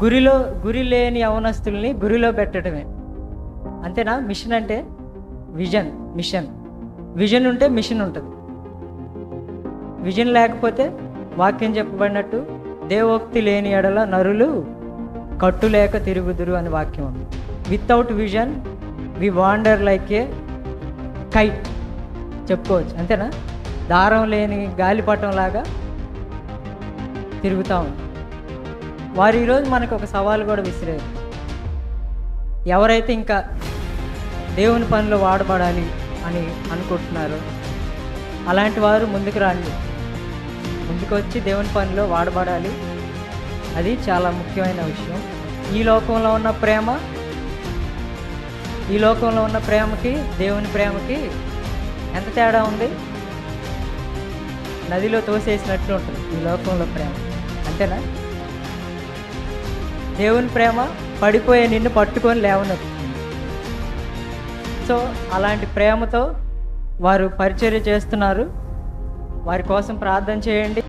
గురిలో గురి లేని యవనస్తుల్ని గురిలో పెట్టడమే. అంతేనా? మిషన్ అంటే విజన్, మిషన్. విజన్ ఉంటే మిషన్ ఉంటుంది. విజన్ లేకపోతే వాక్యం చెప్పబడినట్టు దేవోక్తి లేని ఎడల నరులు కట్టు లేక తిరుగుదురు అని వాక్యం ఉంది. Without vision we wander like a kite చెప్పుకోవచ్చు. అంతేనా? దారం లేని గాలిపటం లాగా తిరుగుతూ ఉంది. వారు ఈరోజు మనకు ఒక సవాలు కూడా విసిరారు. ఎవరైతే ఇంకా దేవుని పనిలో వాడబడాలి అని అనుకుంటున్నారో అలాంటి వారు ముందుకు రండి. ముందుకు వచ్చి దేవుని పనిలో వాడబడాలి. అది చాలా ముఖ్యమైన విషయం. ఈ లోకంలో ఉన్న ప్రేమకి దేవుని ప్రేమకి ఎంత తేడా ఉంది? నదిలో తోసేసినట్లు ఉంటుంది ఈ లోకంలో ప్రేమ. అంతేనా? దేవుని ప్రేమ పడిపోయే నిన్ను పట్టుకొని లేవనెత్తుతుంది. సో అలాంటి ప్రేమతో వారు పరిచర్య చేస్తున్నారు. వారి కోసం ప్రార్థన చేయండి.